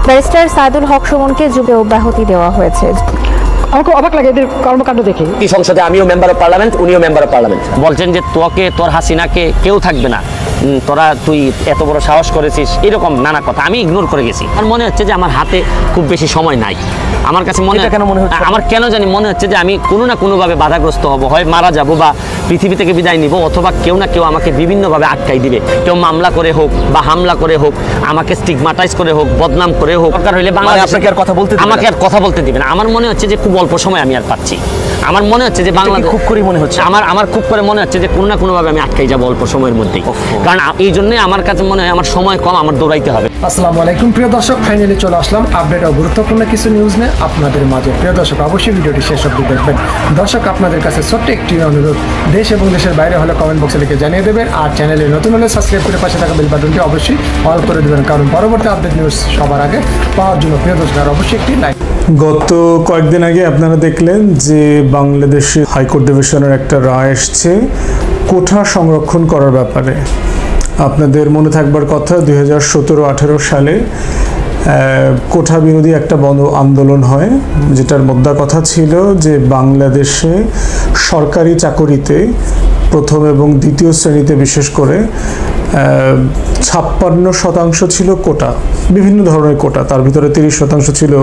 Barrister Saidul হক সুমনকে যুগে অব্যাহতি দেওয়া হয়েছে। আমাকে অবাক লাগে এদের কর্মকাণ্ড দেখে। এই সংসদে আমিও মেম্বার অফ পার্লামেন্ট, উনিও মেম্বার অফ পার্লামেন্ট। বলছেন যে তোর হাসিনাকে কেউ থাকবে না, তুই এত বড় সাহস করেছিস, এরকম নানা কথা আমি ইগনোর করে গেছি। আমার মনে হচ্ছে যে আমার হাতে খুব বেশি সময় নাই। আমার কাছে আমার কেন জানি মনে হচ্ছে যে আমি কোনো না কোনোভাবে বাধাগ্রস্ত হব, হয় মারা যাব বা পৃথিবী থেকে বিদায় নিব, অথবা কেউ না কেউ আমাকে বিভিন্নভাবে আটকাই দিবে। কেউ মামলা করে হোক বা হামলা করে হোক, আমাকে স্টিগমাটাইজ করে হোক, বদনাম করে হোক, দরকার হইলে আমাকে আর কথা বলতে দিবে না। আমার মনে হচ্ছে যে খুব অল্প সময় আমি আর পাচ্ছি। আমার মনে হচ্ছে যে বাংলাদেশ খুব করে মনে হচ্ছে আমার খুব করে মনে হচ্ছে যে কোনো না কোনোভাবে আমি আটকাই যাবো অল্প সময়ের মধ্যেই। কারণ এই জন্যই আমার কাছে মনে হয় আমার সময় কম, আমার দৌড়াইতে হবে। আসসালামু আলাইকুম প্রিয় দর্শক, ফাইনালি চলে আসলাম আপডেট ও গুরুত্বপূর্ণ কিছু নিউজ নিয়ে আপনাদের মাঝে। প্রিয় দর্শক, অবশ্যই ভিডিওটি শেষ অবধি দেখবেন। দর্শক, আপনাদের কাছে ছোট্ট একটি অনুরোধ, দেশ এবং দেশের বাইরে হলে কমেন্ট বক্সে লিখে জানিয়ে দেবেন, আর চ্যানেলে নতুন হলে সাবস্ক্রাইব করে পাশে থাকা বেল বাটনটি অবশ্যই অল করে দেবেন, কারণ পরবর্তী আপডেট নিউজ সবার আগে পাওয়ার জন্য। প্রিয় দর্শক, আর অবশ্যই একটি লাইক। গত কয়েকদিন আগে আপনারা দেখলেন যে বাংলাদেশে হাইকোর্ট ডিভিশনের একটা রায় এসছে কোঠা সংরক্ষণ করার ব্যাপারে। আপনাদের মনে থাকবার কথা 2017-18 সালে কোঠা বিরোধী একটা বন্ধ আন্দোলন হয়, যেটার মোদ্দা কথা ছিল যে বাংলাদেশে সরকারি চাকরিতে প্রথম এবং দ্বিতীয় শ্রেণীতে বিশেষ করে 56% ছিল কোটা, বিভিন্ন ধরনের কোটা। তার ভিতরে 30% ছিল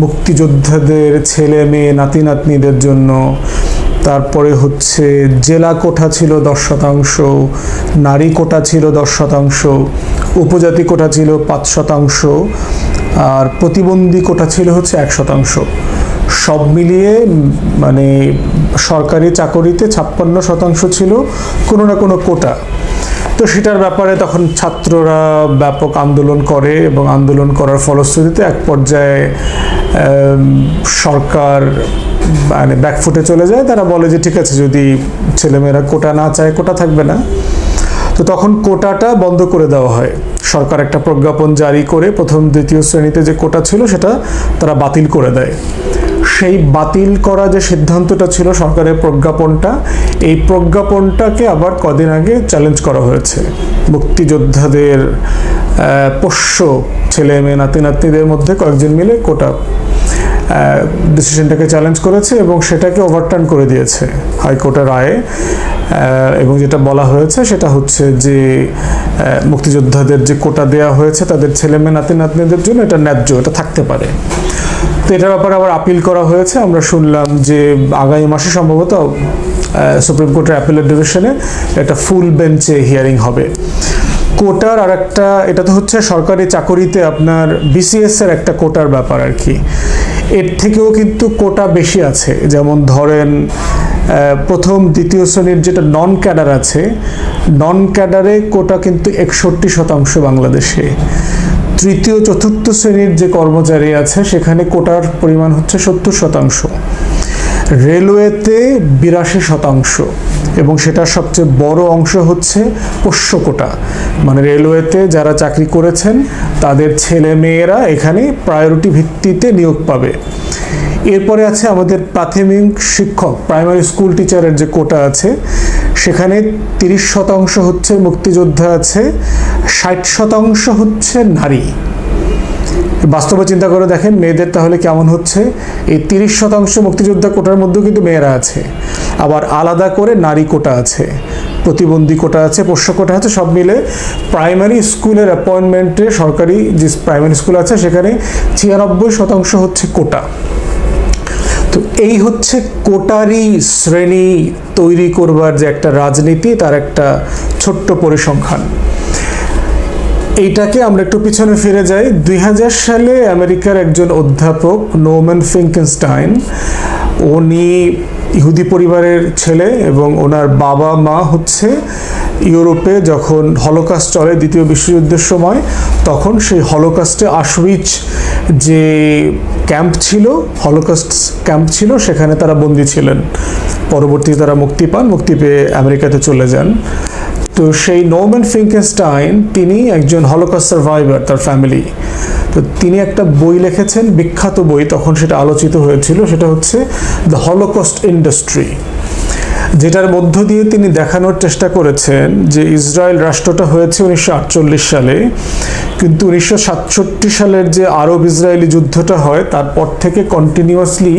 মুক্তিযোদ্ধাদের ছেলে মেয়ে নাতি নাতনিদের জন্য। তারপরে হচ্ছে জেলা কোটা ছিল 10%, নারী কোটা ছিল 10%, উপজাতি কোটা ছিল 5%, আর প্রতিবন্ধী কোটা ছিল হচ্ছে 1%। সব মিলিয়ে মানে সরকারি চাকরিতে 56% ছিল কোনো না কোনো কোটা। তো সেটার ব্যাপারে তখন ছাত্ররা ব্যাপক আন্দোলন করে এবং আন্দোলন করার ফলশ্রুতিতে এক পর্যায়ে সরকার মানে ব্যাকফুটে চলে যায়। তারা বলে যে ঠিক আছে, যদি ছেলেমেয়েরা কোটা না চায় কোটা থাকবে না। তো তখন কোটাটা বন্ধ করে দেওয়া হয়। সরকার একটা প্রজ্ঞাপন জারি করে প্রথম দ্বিতীয় শ্রেণীতে যে কোটা ছিল সেটা তারা বাতিল করে দেয়। সেই বাতিল করা যে সিদ্ধান্তটা ছিল সরকারের প্রজ্ঞাপনটা, এই প্রজ্ঞাপনটাকে আবার কদিন আগে চ্যালেঞ্জ করা হয়েছে। মুক্তিযোদ্ধাদের পোষ্য ছেলে মেয়ে নাতি নাতনিদের মধ্যে কয়েকজন মিলে কোটা ডিসিশনটাকে চ্যালেঞ্জ করেছে এবং সেটাকে ওভারটার্ন করে দিয়েছে হাইকোর্টের রায়ে। এবং যেটা বলা হয়েছে সেটা হচ্ছে যে মুক্তিযোদ্ধাদের যে কোটা দেওয়া হয়েছে তাদের ছেলে মেয়ে নাতি নাতনিদের জন্য এটা ন্যায্য, এটা থাকতে পারে। তো এটার ব্যাপারে আবার আপিল করা হয়েছে। আমরা শুনলাম যে আগামী মাসে সম্ভবত সুপ্রিম কোর্টের অ্যাপিলেট ডিভিশনে একটা ফুল বেঞ্চে হিয়ারিং হবে। কোটার আর একটা, এটা তো হচ্ছে সরকারি চাকরিতে আপনার বিসিএস এর একটা কোটার ব্যাপার আর কি। এর থেকেও কিন্তু কোটা বেশি আছে। যেমন ধরেন প্রথম দ্বিতীয় শ্রেণীর যেটা নন ক্যাডার আছে, নন ক্যাডারে কোটা কিন্তু 61% বাংলাদেশে। তৃতীয় চতুর্থ শ্রেণীর যে কর্মচারী আছে সেখানে কোটার পরিমাণ হচ্ছে 70%। রেলওয়েতে 82% এবং সেটার সবচেয়ে বড় অংশ হচ্ছে পোষ্য কোটা, মানে রেলওয়েতে যারা চাকরি করেছেন তাদের ছেলে মেয়েরা এখানে প্রায়োরিটি ভিত্তিতে নিয়োগ পাবে। এরপরে আছে আমাদের প্রাথমিক শিক্ষক, প্রাইমারি স্কুল টিচারের যে কোটা আছে সেখানে 30% হচ্ছে মুক্তিযোদ্ধা আছে, 60% হচ্ছে নারী। বাস্তবে চিন্তা করে দেখেন মেয়েদের তাহলে কেমন হচ্ছে। এই 30% মুক্তিযোদ্ধা কোটার মধ্যেও কিন্তু মেয়েরা আছে, আবার আলাদা করে নারী কোটা আছে, প্রতিবন্ধী কোটা আছে, পোষ্য কোটা আছে। সব মিলে প্রাইমারি স্কুলের অ্যাপয়েন্টমেন্টে সরকারি যে প্রাইমারি স্কুল আছে সেখানে 96% হচ্ছে কোটা। তো এই হচ্ছে কোটারি শ্রেণী তৈরি করবার যে একটা রাজনীতি, তার একটা ছোট্ট পরিসংখ্যান। এইটাকে আমরা একটু পিছনে ফিরে যাই। 2000 সালে আমেরিকার একজন অধ্যাপক নোমান ফিঙ্কেনস্টাইন, উনি ইহুদি পরিবারের ছেলে এবং ওনার বাবা মা হচ্ছে ইউরোপে যখন হলোকাস্ট চলে দ্বিতীয় বিশ্বযুদ্ধের সময়, তখন সেই হলোকাস্টে আশউইচ যে ক্যাম্প ছিল, হলোকাস্ট ক্যাম্প ছিল, সেখানে তারা বন্দী ছিলেন। পরবর্তীতে তারা মুক্তি পান, মুক্তি পেয়ে আমেরিকাতে চলে যান। তো সেই নোমান ফিঙ্কেনস্টাইন তিনি একজন হলোকস্ট সার্ভাইভার, তার ফ্যামিলি। তো তিনি একটা বই লিখেছেন, বিখ্যাত বই, তখন সেটা আলোচিত হয়েছিল, সেটা হচ্ছে দ্য হলোকস্ট ইন্ডাস্ট্রি। যেটার মধ্য দিয়ে তিনি দেখানোর চেষ্টা করেছেন যে ইসরায়েল রাষ্ট্রটা হয়েছে 1948 সালে, কিন্তু 1967 সালের যে আরব ইসরায়েলি যুদ্ধটা হয় তারপর থেকে কন্টিনিউয়াসলি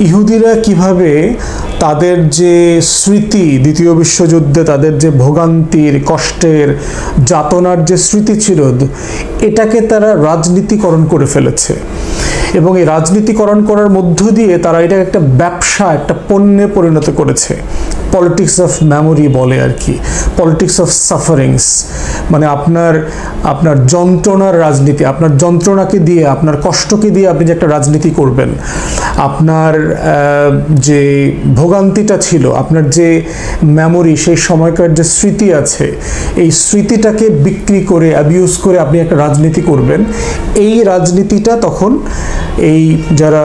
ইহুদিরা কিভাবে তাদের যে স্মৃতি, দ্বিতীয় বিশ্বযুদ্ধে তাদের যে ভোগান্তির, কষ্টের, যাতনার যে স্মৃতি ছিল, এটাকে তারা রাজনীতিকরণ করে ফেলেছে। এবং এই রাজনীতিকরণ করার মধ্য দিয়ে তারা এটাকে একটা ব্যবসা, একটা পণ্যে পরিণত করেছে। পলিটিক্স অফ মেমোরি বলে আর কি, পলিটিক্স অফ সাফারিংস, মানে আপনার যন্ত্রণার রাজনীতি, আপনার যন্ত্রণাকে দিয়ে, আপনার কষ্টকে দিয়ে আপনি যে একটা রাজনীতি করবেন, আপনার যে ভোগান্তিটা ছিল, আপনার যে মেমোরি, সেই সময়কার যে স্মৃতি আছে, এই স্মৃতিটাকে বিক্রি করে, অ্যাবিউজ করে আপনি একটা রাজনীতি করবেন। এই রাজনীতিটা তখন এই যারা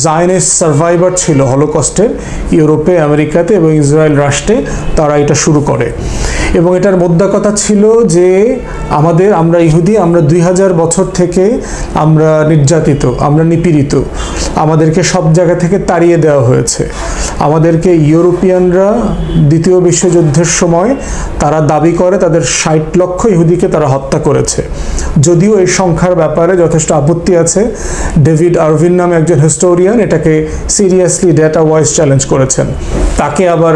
জায়নিস্ট সার্ভাইভার ছিল হলোকস্টের, ইউরোপে, আমেরিকাতে এবং ইসরায়েল রাষ্ট্রে, তারা এটা শুরু করে। এবং এটার মোদ্দা কথা ছিল যে আমরা ইহুদি, আমরা 2000 বছর থেকে আমরা নির্যাতিত, আমরা নিপীড়িত, আমাদেরকে সব জায়গা থেকে তাড়িয়ে দেওয়া হয়েছে। আমাদেরকে ইউরোপিয়ানরা দ্বিতীয় বিশ্বযুদ্ধের সময় তারা দাবি করে তাদের 60 লক্ষ ইহুদিকে তারা হত্যা করেছে। যদিও এই সংখ্যার ব্যাপারে যথেষ্ট আপত্তি আছে। ডেভিড আরভিন নামে একজন হিস্টোরিয়ান এটাকে সিরিয়াসলি ডেটা ওয়াইজ চ্যালেঞ্জ করেছেন। তাকে আবার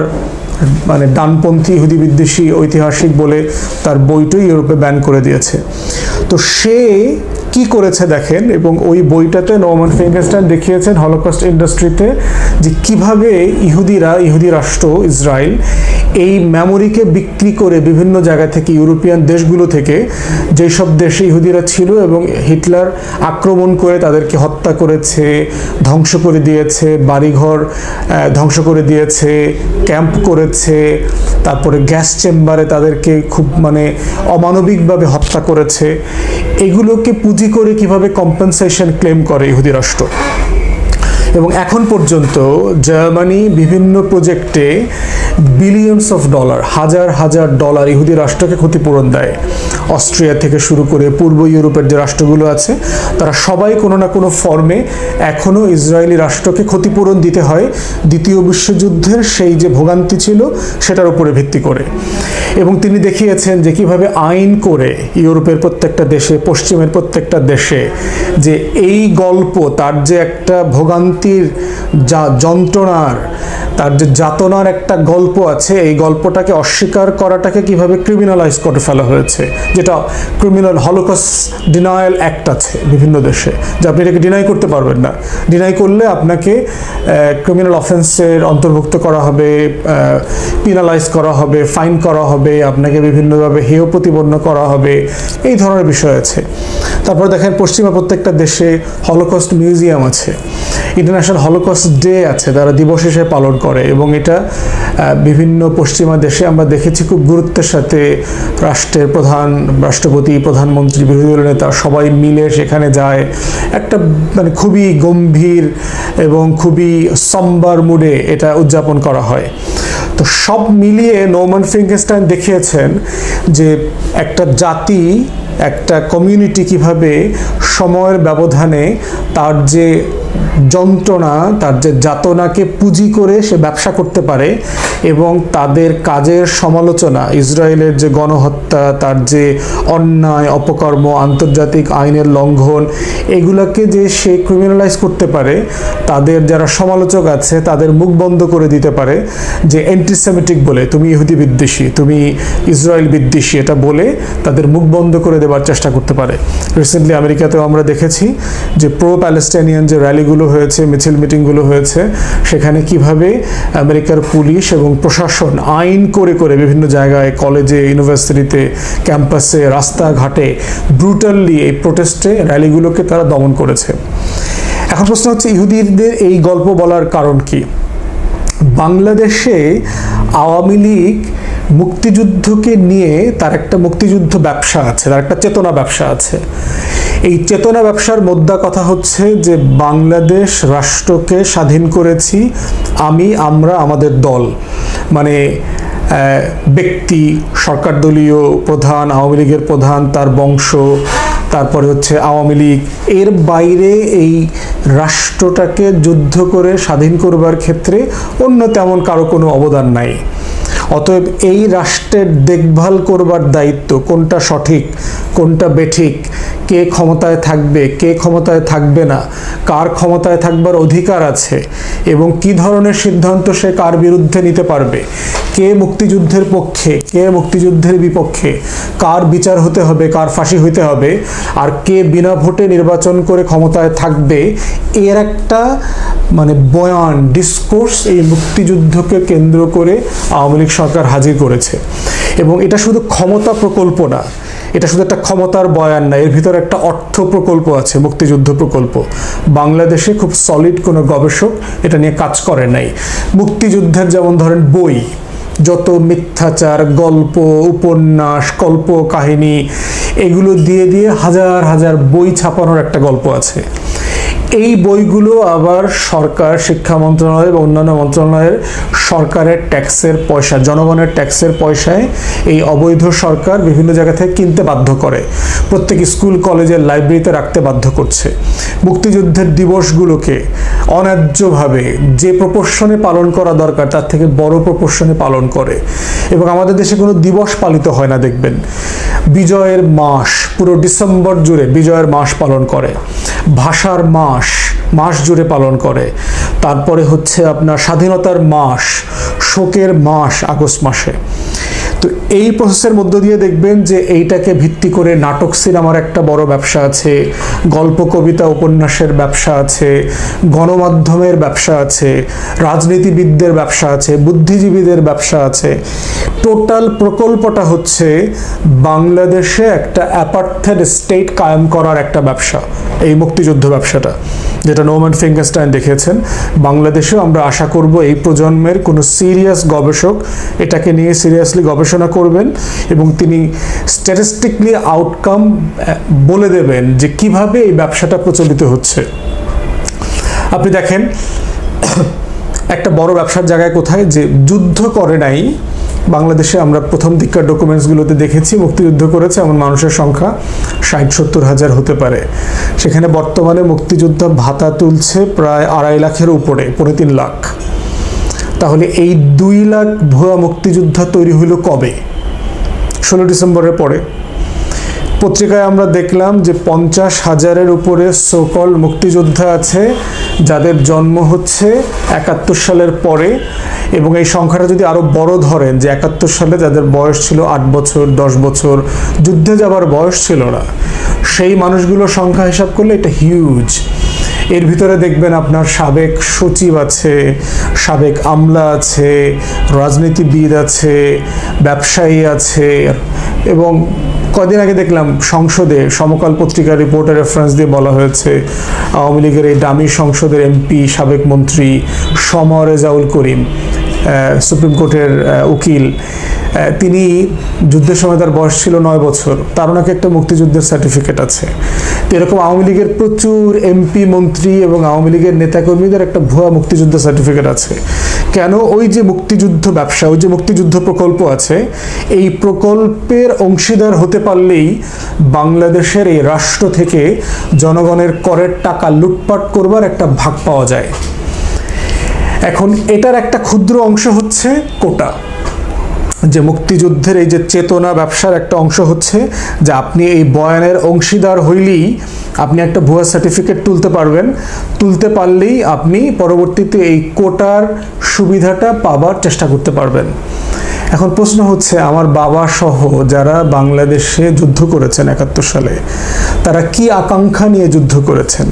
মানে ডানপন্থী ইহুদি বিদ্বেষী ঐতিহাসিক বলে তার বইটাই ইউরোপে ব্যান করে দিয়েছে। তো সে কি করেছে দেখেন, এবং ওই বইটাতে নরমান ফিঙ্কেনস্টাইন দেখিয়েছেন হলোকস্ট ইন্ডাস্ট্রিতে যে কিভাবে ইহুদি রাষ্ট্র ইসরায়েল এই মেমোরিকে বিক্রি করে বিভিন্ন জায়গা থেকে, ইউরোপিয়ান দেশগুলো থেকে, যেসব দেশে ইহুদিরা ছিল এবং হিটলার আক্রমণ করে তাদেরকে হত্যা করেছে, ধ্বংস করে দিয়েছে, বাড়িঘর ধ্বংস করে দিয়েছে, ক্যাম্প করেছে, তারপরে গ্যাস চেম্বারে তাদেরকে খুব মানে অমানবিকভাবে হত্যা করেছে, এগুলোকে পুঁজি করে কিভাবে কম্পেনসেশন ক্লেম করে ইহুদি রাষ্ট্র। এবং এখন পর্যন্ত জার্মানি বিভিন্ন প্রজেক্টে বিলিয়নস অফ ডলার, হাজার হাজার ডলার ইহুদি রাষ্ট্রকে ক্ষতিপূরণ দেয়। অস্ট্রিয়া থেকে শুরু করে পূর্ব ইউরোপের যে রাষ্ট্রগুলো আছে তারা সবাই কোনো না কোনো ফর্মে এখনও ইসরায়েলি রাষ্ট্রকে ক্ষতিপূরণ দিতে হয় দ্বিতীয় বিশ্বযুদ্ধের সেই যে ভোগান্তি ছিল সেটার উপরে ভিত্তি করে। এবং তিনি দেখিয়েছেন যে কিভাবে আইন করে ইউরোপের প্রত্যেকটা দেশে, পশ্চিমের প্রত্যেকটা দেশে, যে এই গল্প, তার যে একটা ভোগান্তির যন্ত্রণার, তার যে যাতনার একটা গল্প আছে, এই গল্পটাকে অস্বীকার করাটাকে কিভাবে ক্রিমিনালাইজ করে ফেলা হয়েছে, যেটা ক্রিমিনাল হলোকস্ট ডিনায়াল অ্যাক্ট আছে বিভিন্ন দেশে, যে আপনি এটাকে ডিনাই করতে পারবেন না। ডিনাই করলে আপনাকে ক্রিমিনাল অফেন্সের অন্তর্ভুক্ত করা হবে, পিনালাইজ করা হবে, ফাইন করা হবে, আপনাকে বিভিন্নভাবে হেয় প্রতিপন্ন করা হবে, এই ধরনের বিষয় আছে। তারপর দেখেন পশ্চিমা প্রত্যেকটা দেশে হলোকস্ট মিউজিয়াম আছে, ইন্টারন্যাশনাল হলোকস্ট ডে আছে, তারা দিবস হিসেবে পালন করে। এবং এটা বিভিন্ন পশ্চিমা দেশে আমরা দেখেছি খুব গুরুত্বের সাথে রাষ্ট্রের প্রধান, রাষ্ট্রপতি, প্রধানমন্ত্রী, বিরোধী দলের নেতা সবাই মিলে সেখানে যায়, একটা মানে খুবই গম্ভীর এবং খুবই সম্বার মুডে এটা উদযাপন করা হয়। তো সব মিলিয়ে নরমান ফিঙ্কেনস্টাইন দেখিয়েছেন যে একটা জাতি, একটা কমিউনিটি কিভাবে সময়ের ব্যবধানে তার যে যন্ত্রণা, তার যে যাতনাকে পুঁজি করে সে ব্যবসা করতে পারে, এবং তাদের কাজের সমালোচনা, ইসরায়েলের যে গণহত্যা, তার যে অন্যায়, অপকর্ম, আন্তর্জাতিক আইনের লঙ্ঘন, এগুলোকে যে সে ক্রিমিনালাইজ করতে পারে, তাদের যারা সমালোচক আছে তাদের মুখ বন্ধ করে দিতে পারে, যে অ্যান্টিসেমিটিক বলে, তুমি ইহুদি বিদ্বেষী, তুমি ইসরায়েল বিদ্বেষী, এটা বলে তাদের মুখ বন্ধ করে দেওয়ার চেষ্টা করতে পারে। রিসেন্টলি আমেরিকাতেও আমরা দেখেছি যে প্রো প্যালেস্টাইনিয়ান যে র্যালিগুলো হয়েছে, মিছিল মিটিংগুলো হয়েছে, সেখানে কিভাবে আমেরিকার পুলিশ এবং প্রশাসন আইন করে করে বিভিন্ন জায়গায়, কলেজে, ইউনিভার্সিটিতে, ক্যাম্পাসে, রাস্তাঘাটে ব্রুটালি এই প্রোটেস্টে র্যালিগুলোকে তারা দমন করেছে। এখন প্রশ্ন হচ্ছে ইহুদিদের এই গল্প বলার কারণ কি? বাংলাদেশে আওয়ামী লীগ মুক্তিযুদ্ধকে নিয়ে তার একটা মুক্তিযুদ্ধ ব্যবসা আছে, তার একটা চেতনা ব্যবসা আছে। এই চেতনা ব্যবসার মোদ্দা কথা হচ্ছে যে বাংলাদেশ রাষ্ট্রকে স্বাধীন করেছি আমি, আমরা, আমাদের দল, মানে ব্যক্তি, সরকার দলীয় প্রধান, আওয়ামী লীগের প্রধান, তার বংশ, তারপরে হচ্ছে আওয়ামী লীগ, এর বাইরে এই রাষ্ট্রটাকে যুদ্ধ করে স্বাধীন করবার ক্ষেত্রে অন্য তেমন কারো কোনো অবদান নাই। অতএব এই রাষ্ট্রের দেখভাল করবার দায়িত্ব, কোনটা সঠিক কোনটা বেঠিক, কে ক্ষমতায় থাকবে কে ক্ষমতায় থাকবে না, কার ক্ষমতায় থাকবার অধিকার আছে এবং কি ধরনের সিদ্ধান্ত সে কার বিরুদ্ধে নিতে পারবে, কে মুক্তিযুদ্ধের পক্ষে কে মুক্তিযুদ্ধের বিপক্ষে, কার বিচার হতে হবে কার ফাঁসি হইতে হবে, আর কে বিনা ভোটে নির্বাচন করে ক্ষমতায় থাকবে, এর একটা মানে বয়ান ডিসকোর্স এই মুক্তিযুদ্ধকে কেন্দ্র করে আওয়ামী লীগ সরকার হাজির করেছে। এবং এটা শুধু ক্ষমতা প্রকল্প না, এটা শুধু একটা ক্ষমতার বয়ান না, এর ভিতরে একটা অর্থ প্রকল্প আছে, মুক্তিযুদ্ধ প্রকল্প। বাংলাদেশে খুব সলিড কোনো গবেষক এটা নিয়ে কাজ করে নাই। মুক্তিযুদ্ধের যেমন ধরেন বই, যত মিথ্যাচার, গল্প, উপন্যাস, কল্প কাহিনী, এগুলো দিয়ে দিয়ে হাজার হাজার বই ছাপানোর একটা গল্প আছে। এই বইগুলো আবার সরকার, শিক্ষা মন্ত্রণালয় বা অন্যান্য মন্ত্রণালয়ের সরকারের ট্যাক্সের পয়সা, জনগণের ট্যাক্সের পয়সায় এই অবৈধ সরকার বিভিন্ন জায়গা থেকে কিনতে বাধ্য করে, প্রত্যেক স্কুল কলেজের লাইব্রেরিতে রাখতে বাধ্য করছে। মুক্তিযুদ্ধের দিবসগুলোকে অন্যায্যভাবে যে প্রপোর্শনে পালন করা দরকার তার থেকে বড় প্রপোর্শনে পালন করে। এবং আমাদের দেশে কোনো দিবস পালিত হয় না দেখবেন, বিজয়ের মাস, পুরো ডিসেম্বর জুড়ে বিজয়ের মাস পালন করে, ভাষার মাস মাস জুড়ে পালন করে, তারপরে হচ্ছে আপনার স্বাধীনতার মাস, শোকের মাস আগস্ট মাসে। তো এই প্রসেসের মধ্য দিয়ে দেখবেন যে এইটাকে ভিত্তি করে নাটক সিনেমার একটা বড় ব্যবসা আছে, গল্প কবিতা উপন্যাসের ব্যবসা আছে, গণমাধ্যমের ব্যবসা আছে, রাজনীতিবিদদের ব্যবসা আছে, বুদ্ধিজীবীদের ব্যবসা আছে। টোটাল প্রকল্পটা হচ্ছে বাংলাদেশে একটা অ্যাপার্থেড স্টেট কায়েম করার একটা ব্যবসা, এই মুক্তিযুদ্ধ ব্যবসাটা, যেটা নোমান ফিঙ্গারস্টাইন দেখেছেন। বাংলাদেশেও আমরা আশা করব এই প্রজন্মের কোনো সিরিয়াস গবেষক এটাকে নিয়ে সিরিয়াসলি গবেষণা করবেন এবং তিনি স্ট্যাটিস্টিকলি আউটকাম বলে দেবেন যে কিভাবে এই ব্যবসাটা প্রচলিত হচ্ছে। আপনি দেখেন একটা বড় ব্যবসার জায়গায় কোথায়, যে যুদ্ধ করে নাই বাংলাদেশে। আমরা প্রথম দিককার ডকুমেন্টসগুলোতে দেখেছি মুক্তিযুদ্ধ করেছে এমন মানুষের সংখ্যা 60-70 হাজার হতে পারে। সেখানে বর্তমানে মুক্তিযোদ্ধা ভাতা তুলছে প্রায় 2.5 লাখের উপরে, 3.5 লাখ। তাহলে এই 2 লাখ ভুয়া মুক্তিযোদ্ধা তৈরি হলো কবে? 16 ডিসেম্বরের পরে। পত্রিকায় আমরা দেখলাম যে 50,000-এর উপরে সোকল মুক্তিযোদ্ধা আছে যাদের জন্ম হচ্ছে 71 সালের পরে। এবং এই সংখ্যাটা যদি আরো বড় ধরেন, যে 71 সালে যাদের বয়স ছিল 8 বছর 10 বছর, যুদ্ধে যাবার বয়স ছিল না, সেই মানুষগুলোর সংখ্যা হিসাব করলে এটা হিউজ। এর ভিতরে দেখবেন আপনার সাবেক সচিব আছে, সাবেক আমলা আছে, রাজনীতিবিদ আছে, ব্যবসায়ী আছে। এবং কদিন আগে দেখলাম সংসদে সমকাল পত্রিকার রিপোর্টের রেফারেন্স দিয়ে বলা হয়েছে আওয়ামী লীগের এই দামি সংসদের এমপি, সাবেক মন্ত্রী রেজাউল করিম, সুপ্রিম কোর্টের উকিল, তিনি যুদ্ধের সময় তার বয়স ছিল 9 বছর, তার নাকি একটা মুক্তিযুদ্ধের সার্টিফিকেট আছে। তো এরকম আওয়ামী লীগের প্রচুর এমপি, মন্ত্রী এবং আওয়ামী লীগের নেতাকর্মীদের একটা ভুয়া মুক্তিযুদ্ধ সার্টিফিকেট আছে। কেন? ওই যে মুক্তিযুদ্ধ ব্যবসা, ওই যে মুক্তিযুদ্ধ প্রকল্প আছে, এই প্রকল্পের অংশীদার হতে পারলেই বাংলাদেশের এই রাষ্ট্র থেকে জনগণের করের টাকা লুটপাট করবার একটা ভাগ পাওয়া যায়। এখন এটার একটা ক্ষুদ্র অংশ হচ্ছে কোটা, যে মুক্তিযুদ্ধের এই যে চেতনা ব্যবসার একটা অংশ হচ্ছে যে আপনি এই বয়ানের অংশীদার হইলেই আপনি একটা ভুয়া সার্টিফিকেট তুলতে পারবেন, তুলতে পারলেই আপনি পরবর্তীতে এই কোটার সুবিধাটা পাবার চেষ্টা করতে পারবেন। এখন প্রশ্ন হচ্ছে, আমার বাবা সহ যারা বাংলাদেশে যুদ্ধ করেছেন 71 সালে, তারা কি আকাঙ্ক্ষা নিয়ে যুদ্ধ করেছেন?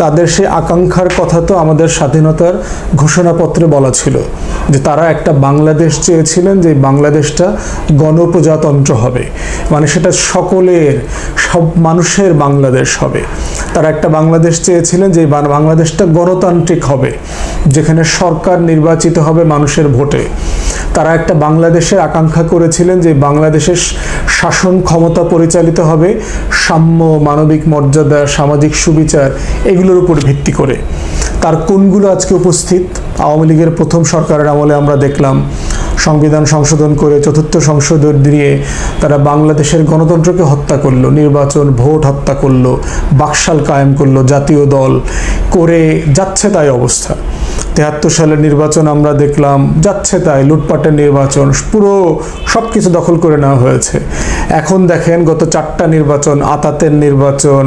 তাদের সেই আকাঙ্ক্ষার কথা তো আমাদের স্বাধীনতার ঘোষণাপত্রে বলা ছিল, যে তারা একটা বাংলাদেশ চেয়েছিলেন, যে বাংলাদেশটা গণপ্রজাতন্ত্র হবে, মানে সেটা সকলের, সব মানুষের বাংলাদেশ হবে। তারা একটা বাংলাদেশ চেয়েছিলেন যে বাংলাদেশটা গণতান্ত্রিক হবে, যেখানে সরকার নির্বাচিত হবে মানুষের ভোটে। তারা একটা বাংলাদেশের আকাঙ্ক্ষা করেছিলেন যে বাংলাদেশের শাসন ক্ষমতা পরিচালিত হবে সাম্য, মানবিক মর্যাদা, সামাজিক সুবিচার, এগুলোর উপর ভিত্তি করে। তার কোনগুলো আজকে উপস্থিত? আওয়ামী লীগের প্রথম সরকারের আমলে আমরা দেখলাম সংবিধান সংশোধন করে চতুর্থ সংশোধন দিয়ে তারা বাংলাদেশের গণতন্ত্রকে হত্যা করলো, নির্বাচন ভোট হত্যা করলো, বাকশাল কায়েম করলো, জাতীয় দল করে যাচ্ছে তাই অবস্থা। 73 সালের নির্বাচন আমরা দেখলাম, যাচ্ছে তাই লুটপাটের নির্বাচন, পুরো সব কিছু দখল করে নেওয়া হয়েছে। এখন দেখেন গত 4টা নির্বাচন, আতাতের নির্বাচন,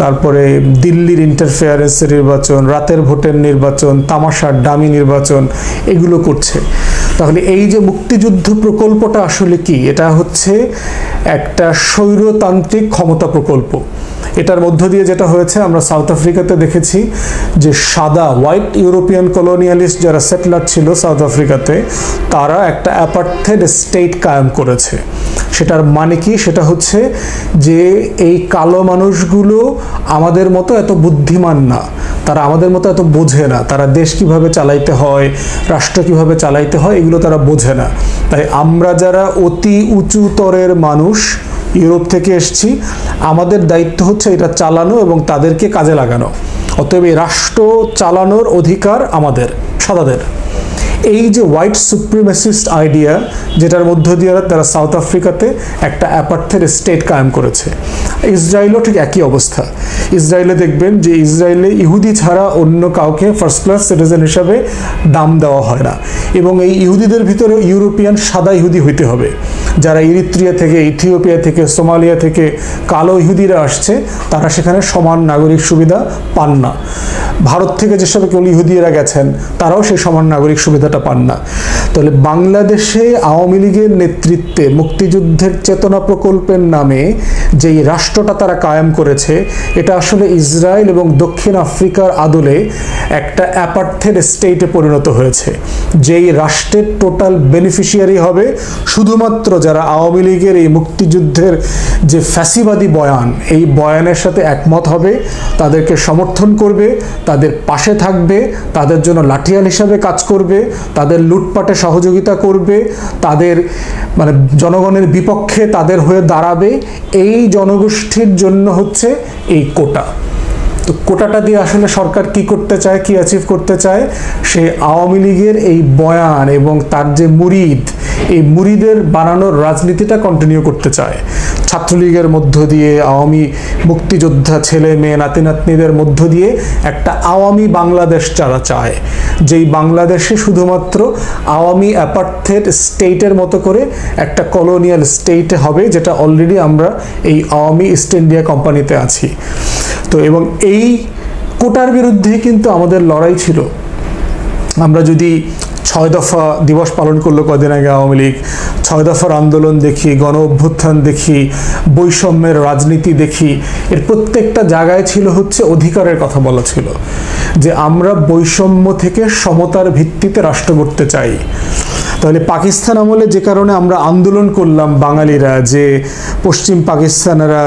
তারপরে দিল্লির ইন্টারফেয়ারেন্সের নির্বাচন, রাতের ভোটের নির্বাচন, তামাশার ডামি নির্বাচন, এগুলো করছে। তাহলে এই যে মুক্তিযুদ্ধ প্রকল্পটা আসলে কি? এটা হচ্ছে একটা স্বৈরতান্ত্রিক ক্ষমতা প্রকল্প। এটার মধ্য দিয়ে যেটা হয়েছে, আমরা সাউথ আফ্রিকাতে দেখেছি যে সাদা হোয়াইট ইউরোপিয়ান কলোনিয়ালিস্ট যারা সেটলার ছিল সাউথ আফ্রিকাতে, তারা একটা অ্যাপার্থেড স্টেট কায়েম করেছে। সেটার মানে কি? সেটা হচ্ছে যে এই কালো মানুষগুলো আমাদের মতো এত বুদ্ধিমান না, তারা আমাদের মতো এত বোঝে না, তারা দেশ কিভাবে চালাইতে হয়, রাষ্ট্র কিভাবে চালাইতে হয়, এগুলো তারা বোঝে না। তাই আমরা যারা অতি উঁচুতরের মানুষ, ইউরোপ থেকে এসেছি, আমাদের দায়িত্ব হচ্ছে এটা চালানো এবং তাদেরকে কাজে লাগানো। অতএব এই রাষ্ট্র চালানোর অধিকার আমাদের, সাদাদের। এই যে হোয়াইট সুপ্রিমেসিস্ট আইডিয়া, যেটার মধ্য দিয়ে তারা সাউথ আফ্রিকাতে একটা অ্যাপার্থেড স্টেট কায়েম করেছে। ইসরায়েলও ঠিক একই অবস্থা। ইসরায়েলে দেখবেন যে ইসরায়েলে ইহুদি ছাড়া অন্য কাউকে ফার্স্ট ক্লাস সিটিজেন হিসাবে দাম দেওয়া হয় না, এবং এই ইহুদিদের ভিতরে ইউরোপিয়ান সাদা ইহুদি হইতে হবে। যারা ইরিত্রিয়া থেকে, ইথিওপিয়া থেকে, সোমালিয়া থেকে কালো ইহুদিরা আসছে, তারা সেখানে সমান নাগরিক সুবিধা পান না। ভারত থেকে যেসব কেউ ইহুদিরা গেছেন, তারাও সেই সমান নাগরিক সুবিধাটা পান না। তাহলে বাংলাদেশে আওয়ামী লীগের নেতৃত্বে মুক্তিযুদ্ধের চেতনা প্রকল্পের নামে যেই রাষ্ট্রটা তারা কায়েম করেছে, এটা আসলে ইসরায়েল এবং দক্ষিণ আফ্রিকার আদলে একটা অ্যাপার্থেড স্টেটে পরিণত হয়েছে। যেই রাষ্ট্রের টোটাল বেনিফিশিয়ারি হবে শুধুমাত্র যারা আওয়ামী লীগের এই মুক্তিযুদ্ধের যে ফ্যাসিবাদী বয়ান, এই বয়ানের সাথে একমত হবে, তাদেরকে সমর্থন করবে, তাদের পাশে থাকবে, তাদের জন্য লাঠিয়াল হিসাবে কাজ করবে, তাদের লুটপাটে সহযোগিতা করবে, তাদের মানে জনগণের বিপক্ষে তাদের হয়ে দাঁড়াবে। এই জনগোষ্ঠীর জন্য হচ্ছে এই কোটা। তো কোটাটা দিয়ে আসলে সরকার কি করতে চায়, কি অ্যাচিভ করতে চায়? সে আওয়ামী লীগের এই বয়ান এবং তার যে মুরিদ, এই মুরিদের বানানোর রাজনীতিটা কন্টিনিউ করতে চায়। ছাত্রলীগের মধ্য দিয়ে, আওয়ামী মুক্তিযোদ্ধা ছেলে মেয়ে নাতি নাতনিদের মধ্য দিয়ে একটা আওয়ামী বাংলাদেশ যারা চায়, যেই বাংলাদেশে শুধুমাত্র আওয়ামী অ্যাপার্থেড স্টেটের মতো করে একটা কলোনিয়াল স্টেট হবে, যেটা অলরেডি আমরা এই আওয়ামী ইস্ট ইন্ডিয়া কোম্পানিতে আছি। তো এবং এই কোটার বিরুদ্ধে কিন্তু আমাদের লড়াই ছিল। আমরা যদি 6 দফা দিবস পালন করলো কদিন আগে আওয়ামী লীগ, 6 দফার আন্দোলন দেখি, গণ অভ্যুত্থান দেখি, বৈষম্যের রাজনীতি দেখি, এর প্রত্যেকটা জায়গায় ছিল হচ্ছে অধিকারের কথা বলা ছিল, যে আমরা বৈষম্য থেকে সমতার ভিত্তিতে রাষ্ট্র গড়তে চাই। তাহলে পাকিস্তান আমলে যে কারণে আমরা আন্দোলন করলাম বাঙালিরা, যে পশ্চিম পাকিস্তানেরা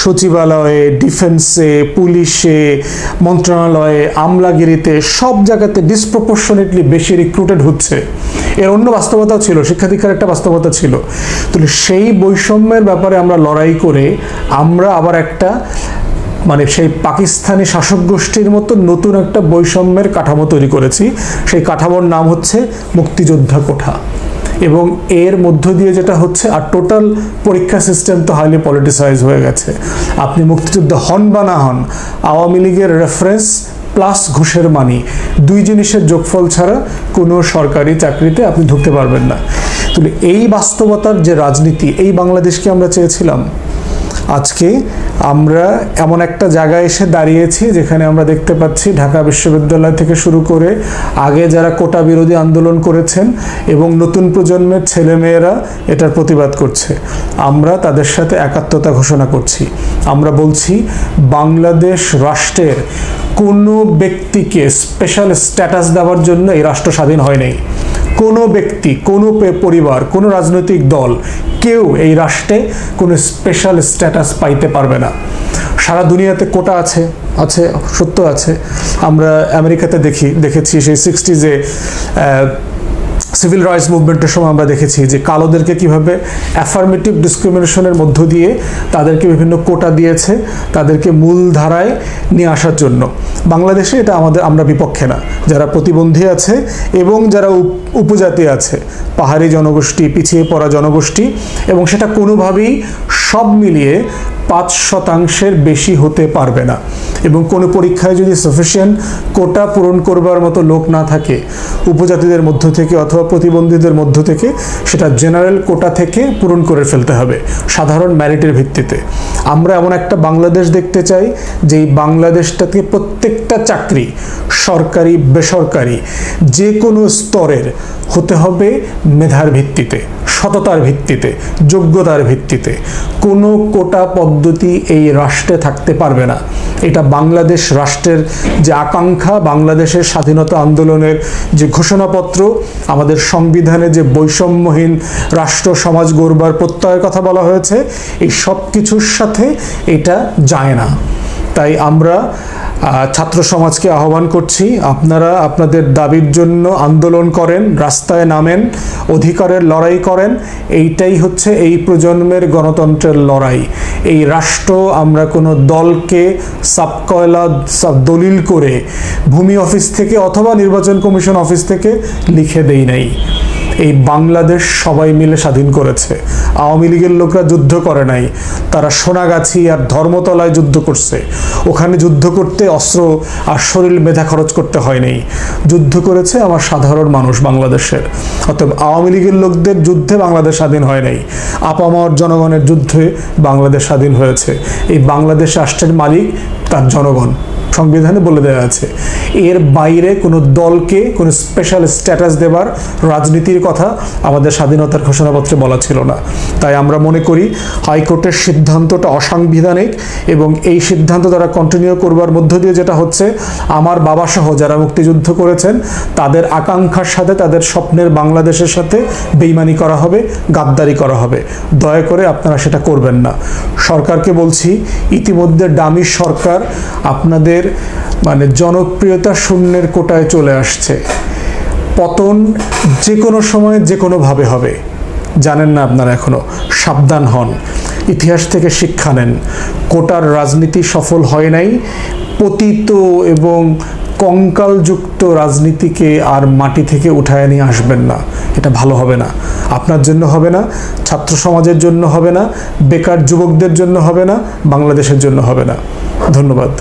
সচিবালয়ে, ডিফেন্সে, পুলিশে, মন্ত্রণালয়ে, আমলাগিরিতে সব জায়গাতে ডিসপ্রপোর্শনেটলি বেশি রিক্রুটেড হচ্ছে, এর অন্য বাস্তবতাও ছিল, শিক্ষাদীক্ষার একটা বাস্তবতা ছিল। তাহলে সেই বৈষম্যের ব্যাপারে আমরা লড়াই করে আমরা আবার একটা মানে সেই পাকিস্তানি শাসক গোষ্ঠীর মতো নতুন একটা বৈষম্যের কাঠামো তৈরি করেছি। সেই কাঠামোর নাম হচ্ছে মুক্তিযোদ্ধা কোঠা। এবং এর মধ্য দিয়ে যেটা হচ্ছে, আর টোটাল পরীক্ষা সিস্টেম তো হাইলি পলিটিসাইজ হয়ে গেছে। আপনি মুক্তিযোদ্ধা হন বা না হন, আওয়ামী লীগের রেফারেন্স প্লাস ঘুষের মানি, দুই জিনিসের যোগফল ছাড়া কোনো সরকারি চাকরিতে আপনি ঢুকতে পারবেন না। তাহলে এই বাস্তবতার যে রাজনীতি, এই বাংলাদেশকে আমরা চেয়েছিলাম। আজকে আমরা এমন একটা জায়গায় এসে দাঁড়িয়েছি যেখানে আমরা দেখতে পাচ্ছি ঢাকা বিশ্ববিদ্যালয় থেকে শুরু করে আগে যারা কোটা বিরোধী আন্দোলন করেছেন এবং নতুন প্রজন্মের ছেলেমেয়েরা এটার প্রতিবাদ করছে, আমরা তাদের সাথে একাত্মতা ঘোষণা করছি। আমরা বলছি বাংলাদেশ রাষ্ট্রের কোনো ব্যক্তিকে স্পেশাল স্ট্যাটাস দেওয়ার জন্য এই রাষ্ট্র স্বাধীন হয় নাই। কোনো ব্যক্তি, কোনো পরিবার, কোনো রাজনৈতিক দল, কেউ এই রাষ্ট্রে কোনো স্পেশাল স্ট্যাটাস পাইতে পারবে না। সারা দুনিয়াতে কোটা আছে, সত্য আছে। আমরা আমেরিকাতে দেখেছি সেই 60s সিভিল রাইটস মুভমেন্টের সময় আমরা দেখেছি যে কালোদেরকে কিভাবে অ্যাফার্মেটিভ ডিসক্রিমিনেশনের মধ্য দিয়ে তাদেরকে বিভিন্ন কোটা দিয়েছে, তাদেরকে মূল ধারায় নিয়ে আসার জন্য। বাংলাদেশে এটা আমরা বিপক্ষে না। যারা প্রতিবন্ধী আছে এবং যারা উপজাতি আছে, পাহাড়ি জনগোষ্ঠী, পিছিয়ে পড়া জনগোষ্ঠী, এবং সেটা কোনোভাবেই সব মিলিয়ে 5% বেশি হতে পারবে না। এবং কোনো পরীক্ষায় যদি সাফিসিয়েন্ট কোটা পূরণ করবার মতো লোক না থাকে উপজাতিদের মধ্য থেকে অথবা প্রতিবন্ধীদের মধ্য থেকে, সেটা জেনারেল কোটা থেকে পূরণ করে ফেলতে হবে সাধারণ মেরিটের ভিত্তিতে। আমরা এমন একটা বাংলাদেশ দেখতে চাই যেই বাংলাদেশটাতে প্রত্যেকটা চাকরি সরকারি বেসরকারি যে কোনো স্তরের হতে হবে মেধার ভিত্তিতে, সততার ভিত্তিতে, যোগ্যতার ভিত্তিতে। কোনো কোটা পদ্ধতি এই রাষ্ট্রে থাকতে পারবে না। এটা বাংলাদেশ রাষ্ট্রের যে আকাঙ্ক্ষা, বাংলাদেশের স্বাধীনতা আন্দোলনের যে ঘোষণাপত্র, আমাদের সংবিধানে যে বৈষম্যহীন রাষ্ট্র সমাজ গড়বার প্রত্যয়ের কথা বলা হয়েছে, এই সব কিছুর সাথে এটা যায় না। তাই আমরা ছাত্র সমাজকে আহ্বান করছি, আপনারা আপনাদের দাবির জন্য আন্দোলন করেন, রাস্তায় নামেন, অধিকারের লড়াই করেন। এইটাই হচ্ছে এই প্রজন্মের গণতন্ত্রের লড়াই। এই রাষ্ট্র আমরা কোনো দলকে সাবকয়লা দলিল করে ভূমি অফিস থেকে অথবা নির্বাচন কমিশন অফিস থেকে লিখে দেই নাই। এই বাংলাদেশ সবাই মিলে স্বাধীন করেছে। আওয়ামী লীগের লোকরা যুদ্ধ করে নাই, তারা সোনাগাছি আর ধর্মতলায় যুদ্ধ করছে। ওখানে যুদ্ধ করতে অস্ত্র আর শরীর মেধা খরচ করতে হয় নাই, যুদ্ধ করেছে আমার সাধারণ মানুষ বাংলাদেশের। অতএব আওয়ামী লীগের লোকদের যুদ্ধে বাংলাদেশ স্বাধীন হয় নাই, আপামর জনগণের যুদ্ধে বাংলাদেশ স্বাধীন হয়েছে। এই বাংলাদেশ রাষ্ট্রের মালিক তার জনগণ, সংবিধানে বলে দেওয়া আছে। এর বাইরে কোনো দলকে কোনো স্পেশাল স্ট্যাটাস দেবার রাজনীতির কথা আমাদের স্বাধীনতার ঘোষণাপত্রে বলা ছিল না। তাই আমরা মনে করি হাইকোর্টের সিদ্ধান্তটা অসাংবিধানিক, এবং এই সিদ্ধান্ত তারা কন্টিনিউ করবার মধ্য দিয়ে যেটা হচ্ছে, আমার বাবা সহ যারা মুক্তিযুদ্ধ করেছেন তাদের আকাঙ্ক্ষার সাথে, তাদের স্বপ্নের বাংলাদেশের সাথে বেইমানি করা হবে, গাদ্দারি করা হবে। দয়া করে আপনারা সেটা করবেন না। সরকারকে বলছি, ইতিমধ্যে ডামি সরকার আপনাদের জনপ্রিয়তা শূন্যের কোটায় চলে আসছে। পতন যে কোনো সময় যে কোনোভাবে হবে, জানেন না আপনারা এখনো, সাবধান হন, ইতিহাস থেকে শিক্ষা নেন। কোটার রাজনীতি সফল হয় নাই। পতিত এবং কঙ্কালযুক্ত রাজনীতিকে আর মাটি থেকে উঠায় নিয়ে আসবেন না, এটা ভালো হবে না। আপনার জন্য হবে না, ছাত্র সমাজের জন্য হবে না, বেকার যুবকদের জন্য হবে না, বাংলাদেশের জন্য হবে না। ধন্যবাদ।